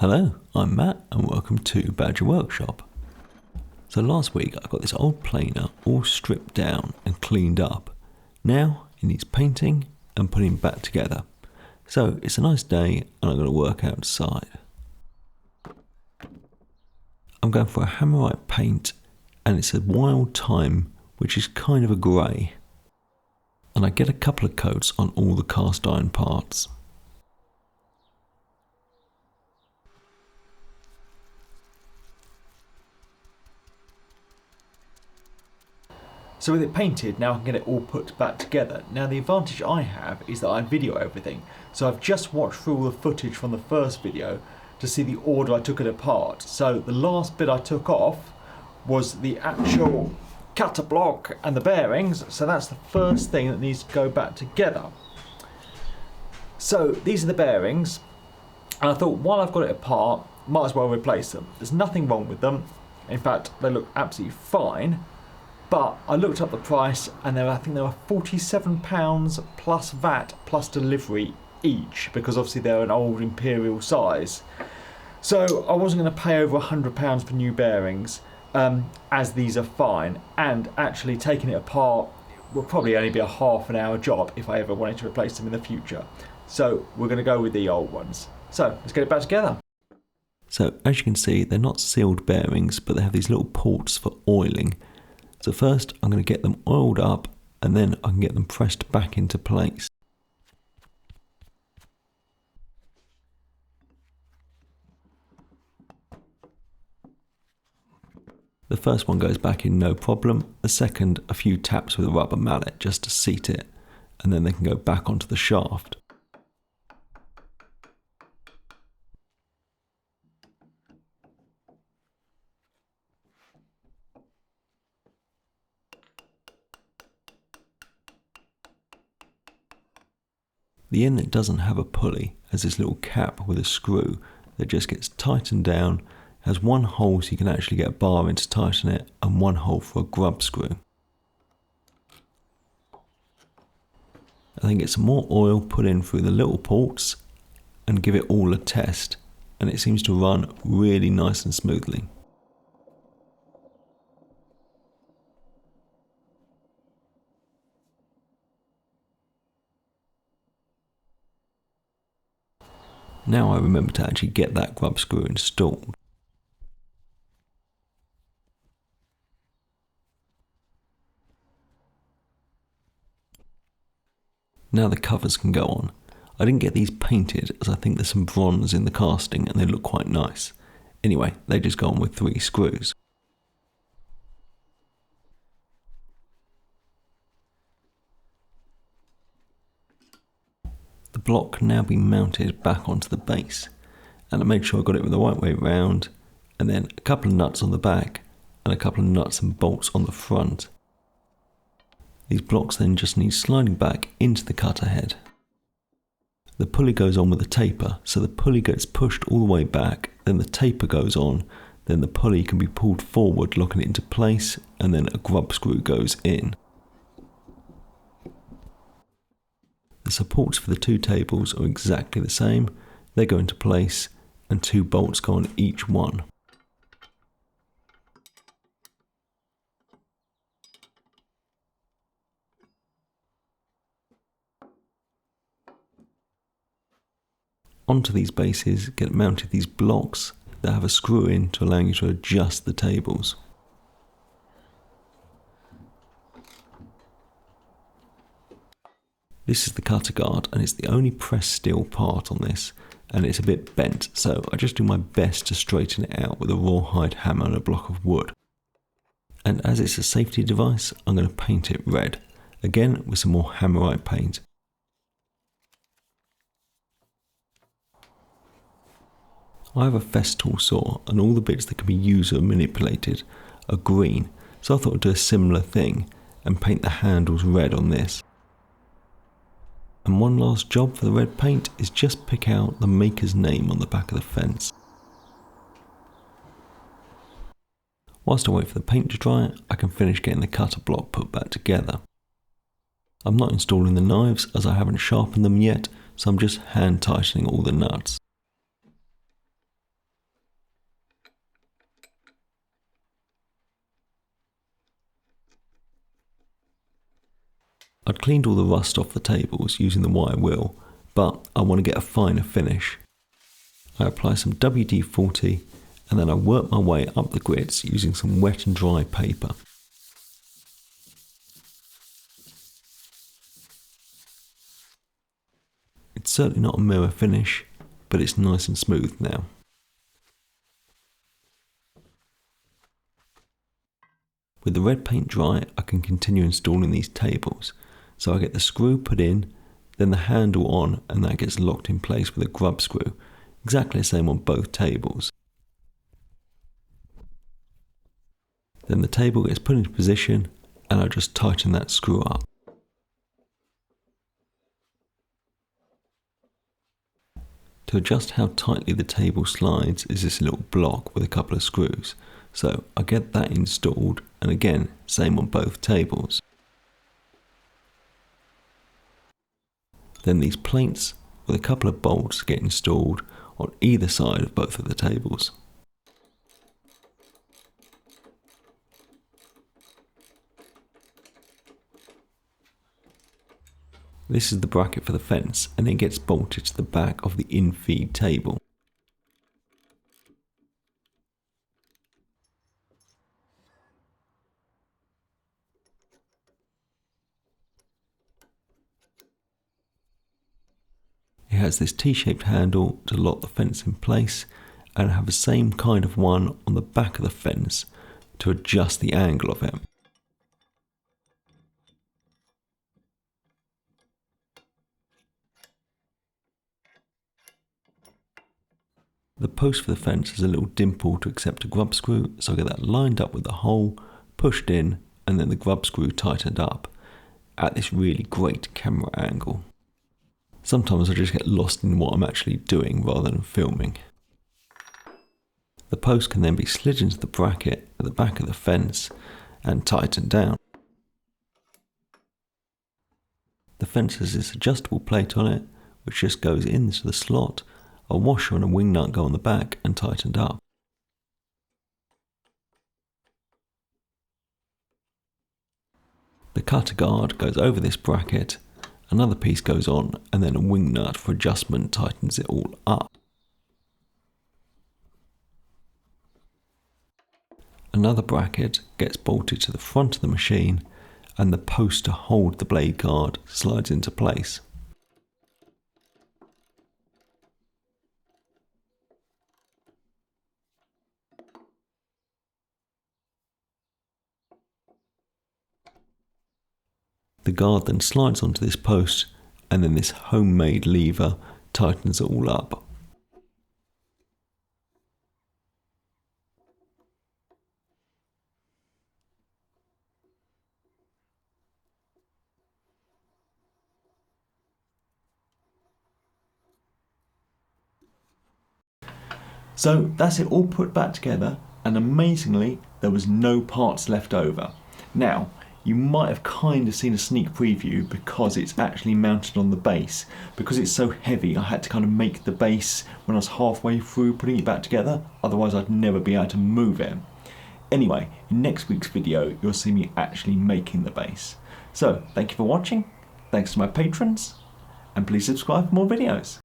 Hello, I'm Matt and welcome to Badger Workshop. So last week I got this old planer all stripped down and cleaned up. Now it needs painting and putting back together. So it's a nice day and I'm going to work outside. I'm going for a Hammerite paint and it's a Wild Thyme, which is kind of a grey. And I get a couple of coats on all the cast iron parts. So with it painted, now I can get it all put back together. Now the advantage I have is that I video everything. So I've just watched through all the footage from the first video to see the order I took it apart. So the last bit I took off was the actual cutter block and the bearings. So that's the first thing that needs to go back together. So these are the bearings. And I thought, while I've got it apart, might as well replace them. There's nothing wrong with them. In fact, they look absolutely fine. But I looked up the price and I think they were £47 plus VAT plus delivery each, because obviously they're an old Imperial size. So I wasn't going to pay over £100 for new bearings, as these are fine. And actually taking it apart will probably only be a half an hour job if I ever wanted to replace them in the future. So we're going to go with the old ones. So let's get it back together. So as you can see, they're not sealed bearings, but they have these little ports for oiling. So first I'm going to get them oiled up and then I can get them pressed back into place. The first one goes back in no problem, the second a few taps with a rubber mallet just to seat it, and then they can go back onto the shaft. The inlet doesn't have a pulley, has this little cap with a screw that just gets tightened down, has one hole so you can actually get a bar in to tighten it, and one hole for a grub screw. I then get some more oil put in through the little ports and give it all a test, and it seems to run really nice and smoothly. Now I remember to actually get that grub screw installed. Now the covers can go on. I didn't get these painted as I think there's some bronze in the casting and they look quite nice. Anyway, they just go on with 3 screws. The block can now be mounted back onto the base, and I made sure I got it the right way round, and then a couple of nuts on the back and a couple of nuts and bolts on the front. These blocks then just need sliding back into the cutter head. The pulley goes on with a taper, so the pulley gets pushed all the way back, then the taper goes on, then the pulley can be pulled forward locking it into place, and then a grub screw goes in. The supports for the 2 tables are exactly the same, they go into place and 2 bolts go on each one. Onto these bases get mounted these blocks that have a screw in to allow you to adjust the tables. This is the cutter guard and it's the only pressed steel part on this, and it's a bit bent, so I just do my best to straighten it out with a rawhide hammer and a block of wood. And as it's a safety device, I'm going to paint it red, again with some more Hammerite paint. I have a Festool saw and all the bits that can be used or manipulated are green, so I thought I'd do a similar thing and paint the handles red on this. And one last job for the red paint is just pick out the maker's name on the back of the fence. Whilst I wait for the paint to dry, I can finish getting the cutter block put back together. I'm not installing the knives as I haven't sharpened them yet, so I'm just hand tightening all the nuts. I'd cleaned all the rust off the tables using the wire wheel, but I want to get a finer finish. I apply some WD-40 and then I work my way up the grids using some wet and dry paper. It's certainly not a mirror finish, but it's nice and smooth now. With the red paint dry, I can continue installing these tables. So I get the screw put in, then the handle on, and that gets locked in place with a grub screw, exactly the same on both tables. Then the table gets put into position, and I just tighten that screw up. To adjust how tightly the table slides is this little block with a couple of screws. So I get that installed, and again, same on both tables. Then these plates with a couple of bolts get installed on either side of both of the tables. This is the bracket for the fence, and it gets bolted to the back of the in-feed table. It has this T-shaped handle to lock the fence in place, and I have the same kind of one on the back of the fence to adjust the angle of it. The post for the fence has a little dimple to accept a grub screw, so I get that lined up with the hole, pushed in, and then the grub screw tightened up at this really great camera angle. Sometimes I just get lost in what I'm actually doing rather than filming. The post can then be slid into the bracket at the back of the fence and tightened down. The fence has this adjustable plate on it, which just goes into the slot. A washer and a wing nut go on the back and tightened up. The cutter guard goes over this bracket, another piece goes on, and then a wing nut for adjustment tightens it all up. Another bracket gets bolted to the front of the machine, and the post to hold the blade guard slides into place. The guard then slides onto this post, and then this homemade lever tightens it all up. So that's it all put back together, and amazingly there was no parts left over. Now, you might have kind of seen a sneak preview because it's actually mounted on the base. Because it's so heavy, I had to kind of make the base when I was halfway through putting it back together, otherwise I'd never be able to move it. Anyway, in next week's video you'll see me actually making the base. So, thank you for watching, thanks to my patrons, and please subscribe for more videos.